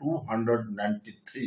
293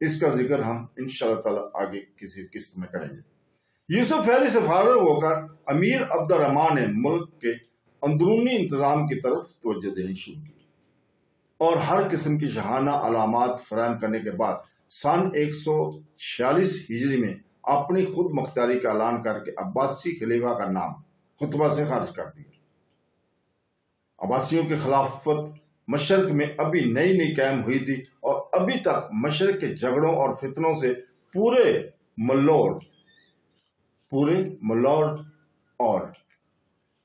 اس کا ذکر ہم انشاءاللہ تعالی آگے کسی قسط میں کریں گے۔ یوسف فیری سے فارغ ہو کر امیر عبد الرحمن نے ملک کے اندرونی انتظام کی طرف توجہ دینی شروع کی اور ہر قسم کی شاہانہ علامات فراہم کرنے کے بعد سن 146 ہجری میں اپنی خود مختاری کا اعلان کر کے عباسی خلیفہ کا نام خطبہ سے خارج کر دیا۔ عباسیوں کی خلافت مشرق میں ابھی نئی قائم ہوئی تھی اور ابھی تک مشرق کے جھگڑوں اور فتنوں سے پورے ملوڑ اور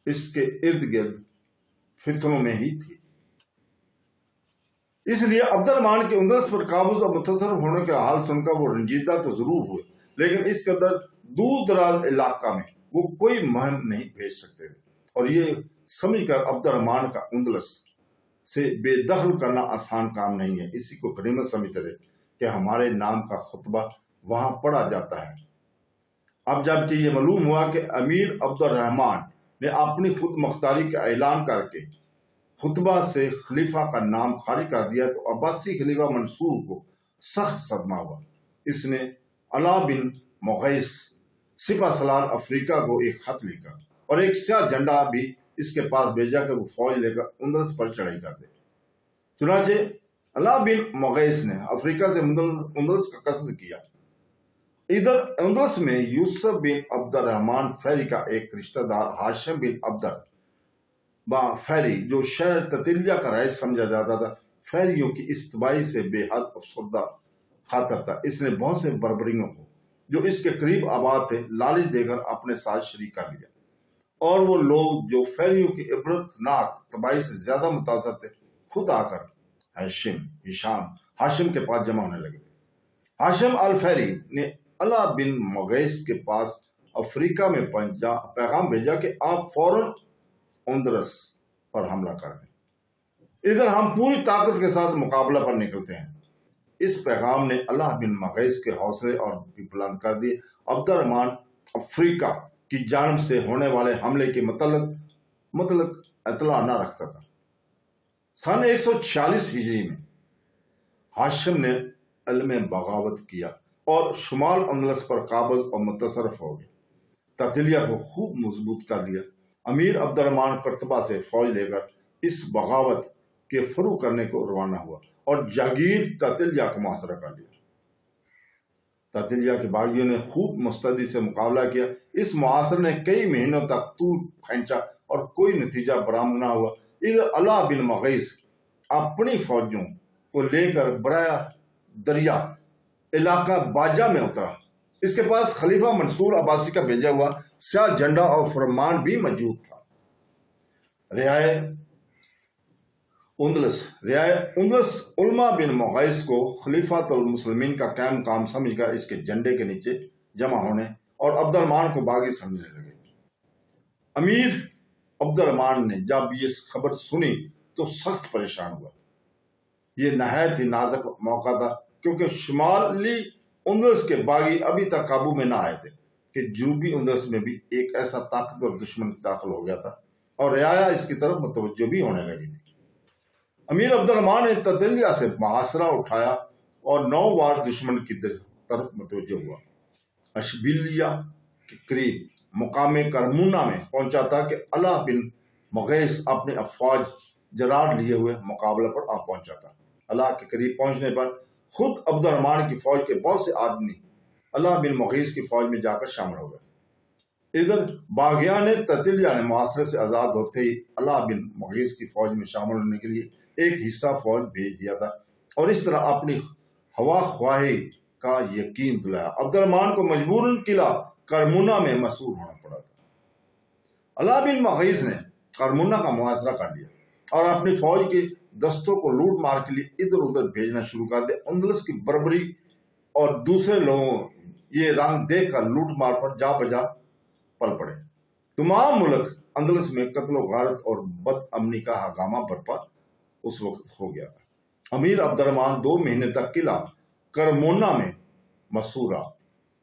اس کے ارد گرد فتنوں میں ہی تھی۔ اس لیے عبد الرحمن کے اندلس پر قابض اور متصرف ہونے کا حال سن کر وہ رنجیدہ تو ضرور ہوئے، لیکن اس قدر دور دراز علاقہ میں وہ کوئی مہم نہیں بھیج سکتے تھے، اور یہ سمجھ کر عبد الرحمن کا اندلس سے بے دخل کرنا آسان کام نہیں ہے۔ اسی کو غنیمت سمجھتے رہے کہ ہمارے نام کا خطبہ وہاں پڑھا جاتا ہے۔ اب جب کہ یہ معلوم ہوا کہ امیر عبد الرحمن نے اپنی خود مختاری کا اعلان کر کے خطبہ سے خلیفہ کا نام خارج کر دیا تو عباسی خلیفہ منصور کو سخت صدمہ ہوا۔ اس نے علا بن مغیث سپہ سالار افریقہ کو ایک خط لکھا اور ایک سیاہ جھنڈا بھی اس کے پاس بھیجا کہ وہ فوج لے کر اندلس پر چڑھائی کر دے۔ چنانچہ علا بن مغیث نے افریقہ سے اندلس کا قصد کیا۔ ادھر اندلس میں یوسف بن عبد الرحمن فیری کا ایک رشتہ دار ہاشم بن عبد فیری، جو شہر تتلیہ کا رئیس سمجھا جاتا تھا، فیریوں کی اس تباہی سے بے حد افسردہ خاطر تھا۔ اس نے بہت سے بربریوں کو جو اس کے قریب آباد تھے لالچ دے کر اپنے ساتھ شریک کر لیا، اور وہ لوگ جو فیریوں کی عبرتناک تباہی سے زیادہ متاثر تھے خود آ کر ہاشم کے پاس جمع ہونے لگے تھے۔ ہاشم الفیری نے علا بن مغیث کے پاس افریقہ میں پیغام بھیجا کہ آپ فوراً اندلس پر حملہ کر دیں، ادھر ہم پوری طاقت کے ساتھ مقابلہ پر نکلتے ہیں۔ اس پیغام نے علا بن مغیث کے حوصلے اور بھی بلند کر دیے۔ عبد الرحمن افریقہ کی جانب سے ہونے والے حملے کے متعلق اطلاع نہ رکھتا تھا۔ سن 146 ہجری میں ہاشم نے علم بغاوت کیا اور شمال اندلس پر قابض اور متصرف ہو گیا۔ تتلیہ کو خوب مضبوط کر لیا۔ امیر عبد الرحمن قرطبہ سے فوج لے کر اس بغاوت کے فروغ کرنے کو روانہ ہوا اور جاگیر تتلیہ کو محاصرہ کر لیا۔ تتلیہ کے باغیوں نے خوب مستعدی سے مقابلہ کیا۔ اس محاصرے نے کئی مہینوں تک طول کھینچا اور کوئی نتیجہ برآمد نہ ہوا۔ ادھر علا بن مغیث اپنی فوجوں کو لے کر براہ دریا علاقہ باجہ میں اترا۔ اس کے پاس خلیفہ منصور عباسی کا بھیجا ہوا سیاہ جھنڈا اور فرمان بھی موجود تھا۔ رعایا اندلس علماء بن مغیث کو خلیفۃ المسلمین کا قائم مقام سمجھ کر اس کے جھنڈے کے نیچے جمع ہونے اور عبد الرحمن کو باغی سمجھنے لگے۔ امیر عبد الرحمن نے جب یہ خبر سنی تو سخت پریشان ہوا۔ یہ نہایت ہی نازک موقع تھا، کیونکہ شمالی اندلس کے باغی ابھی تک قابو میں نہ آئے تھے کہ جنوبی اندلس میں بھی ایک ایسا طاقتور دشمن داخل ہو گیا تھا اور رعایا اس کی طرف متوجہ بھی ہونے لگی تھی۔ امیر عبد الرحمن نے تتلیہ سے محاصرہ اٹھایا اور 9 بار دشمن کی طرف متوجہ ہوا۔ اشبیلیہ کے قریب مقام کرمونا میں پہنچا تھا کہ علا بن مغیث اپنی افواج جرار لیے ہوئے مقابلہ پر آ پہنچا تھا۔ علا کے قریب پہنچنے پر خود عبد الرحمن کی فوج کے بہت سے آدمی علا بن مغیث کی فوج میں جا کر شامل ہو گئے۔ ادھر باغیان تتلیہ نے محاصرے سے آزاد ہوتے ہی علا بن مغیث کی فوج میں شامل ہونے کے لیے ایک حصہ فوج بھیج دیا تھا اور اس طرح اپنی ہوا خواہی کا یقین دلایا۔ عبد الرحمن کو مجبوراً قلعہ کرمونا میں مسور ہونا پڑا تھا۔ علا بن مغیث نے کرمونا کا محاصرہ کر لیا اور اپنی فوج کے دستوں کو لوٹ مار کے لیے ادھر ادھر بھیجنا شروع کر دیا۔ اندلس کی بربری اور دوسرے لوگوں یہ رنگ دیکھ کر لوٹ مار پر جا بجا پل پڑے۔ تمام ملک اندلس میں قتل و غارت اور بد امنی کا ہنگامہ برپا اس وقت ہو گیا تھا۔ امیر عبد الرحمن 2 مہینے تک قلعہ کرمونا میں مسور رہا۔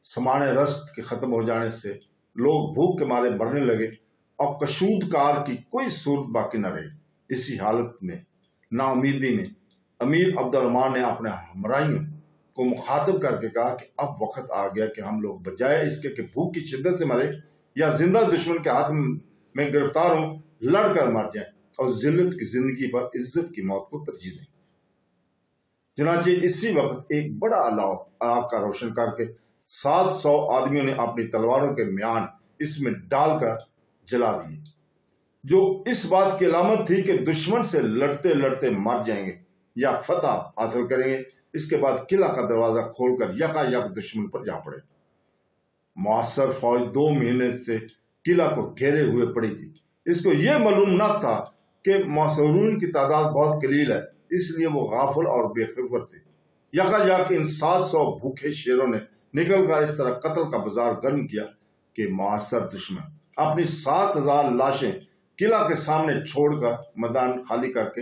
سامان رست کے ختم ہو جانے سے لوگ بھوک کے مارے مرنے لگے اور کشود کار کی کوئی صورت باقی نہ رہی۔ اسی حالت میں نا امیدی میں امیر عبد الرحمن نے اپنے ہمراہیوں کو مخاطب کر کے کہا کہ اب وقت آ گیا کہ ہم لوگ بجائے اس کے کہ بھوک کی شدت سے مرے یا زندہ دشمن کے ہاتھ میں گرفتار ہوں، لڑ کر مر جائیں اور ذلت کی زندگی پر عزت کی موت کو ترجیح دیں۔ چنانچہ اسی وقت ایک بڑا آگ کا روشن کر کے 700 آدمیوں نے اپنی تلواروں کے میان اس میں ڈال کر جلا دیے، جو اس بات کی علامت تھی کہ دشمن سے لڑتے لڑتے مر جائیں گے یا فتح حاصل کریں گے۔ اس کے بعد قلعہ کا دروازہ کھول کر یکا یک دشمن پر جا پڑے۔ معاصر فوج 2 مہینے سے قلعہ کو گھیرے ہوئے پڑی تھی۔ اس کو یہ معلوم نہ تھا کہ معصورین کی تعداد بہت قلیل ہے، اس لیے وہ غافل اور بے خبر تھے۔ یکا یک ان 700 بھوکے شیروں نے نکل کر اس طرح قتل کا بازار گرم کیا کہ معاصر دشمن اپنی 7000 لاشیں قلعہ کے سامنے چھوڑ کر میدان خالی کر کے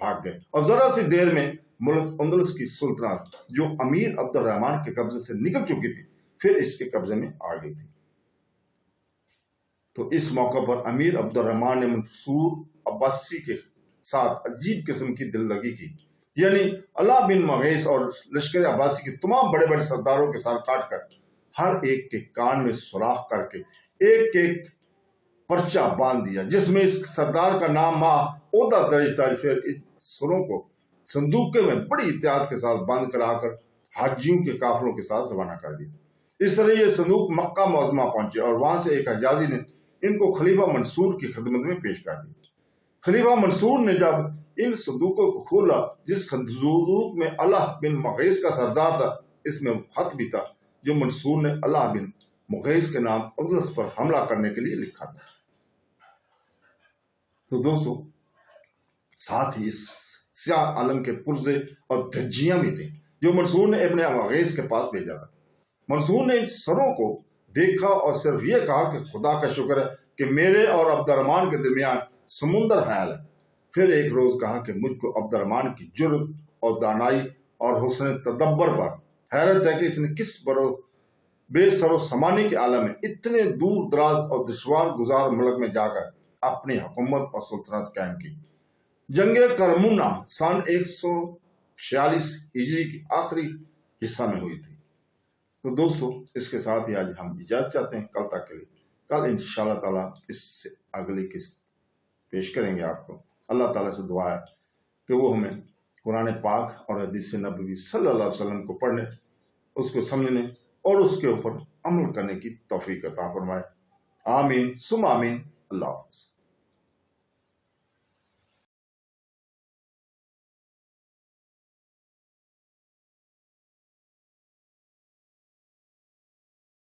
بھاگ گئے، اور ذرا سی دیر میں ملک اندلس کی سلطنت جو امیر عبد الرحمن کے قبضے سے نکل چکی تھی پھر اس کے قبضے میں آ گئی تھی۔ تو اس موقع پر امیر عبد الرحمن نے منصور عباسی کے ساتھ عجیب قسم کی دل لگی کی، یعنی اللہ بن مغیث اور لشکر عباسی کے تمام بڑے بڑے سرداروں کے ساتھ کاٹ کر ہر ایک کے کان میں سوراخ کر کے ایک ایک پرچہ باندھ دیا جس میں اس سردار کا نام عہدہ درج تھا۔ پھر اس سروں کو صندوق میں بڑی احتیاط کے ساتھ بند کرا کر حاجیوں کے قافلوں کے ساتھ روانہ کر دیا۔ اس طرح یہ صندوق مکہ معظمہ پہنچے اور وہاں سے ایک حجازی نے ان کو خلیفہ منصور کی خدمت میں پیش کر دی۔ خلیفہ منصور نے جب ان صندوقوں کو کھولا، جس صندوق میں اللہ بن مغیث کا سردار تھا، اس میں خط بھی تھا جو منصور نے اللہ بن مغیث کے نام اندلس پر حملہ کرنے کے لیے لکھا تھا۔ تو دوستو، ساتھ ہی اس سیاہ عالم کے پرزے اور دھجیاں بھی تھیں جو منصور نے ابن مغیث کے پاس بھیجا تھا۔ منصور نے ان سروں کو دیکھا اور صرف یہ کہا کہ خدا کا شکر ہے کہ میرے اور عبد الرحمن کے درمیان سمندر حائل ہے۔ پھر ایک روز کہا کہ مجھ کو عبد الرحمن کی جرأت اور دانائی اور حسن تدبر پر حیرت ہے کہ اس نے کس بے سر و سامانی کے عالم میں اتنے دور دراز اور دشوار گزار ملک میں جا کر اپنی حکومت اور سلطنت قائم کی۔ جنگ کرمونا سن 146 ہجری کی آخری حصہ میں ہوئی تھی۔ تو دوستو، اس کے ساتھ ہی آج ہم اجازت چاہتے ہیں کل تک کے لیے۔ کل انشاءاللہ تعالیٰ اس سے اگلی قسط پیش کریں گے آپ کو۔ اللہ تعالیٰ سے دعا ہے کہ وہ ہمیں قرآن پاک اور حدیث نبوی صلی اللہ علیہ وسلم کو پڑھنے، اس کو سمجھنے اور اس کے اوپر عمل کرنے کی توفیق عطا فرمائے۔ آمین ثم آمین۔ اللہ حافظ۔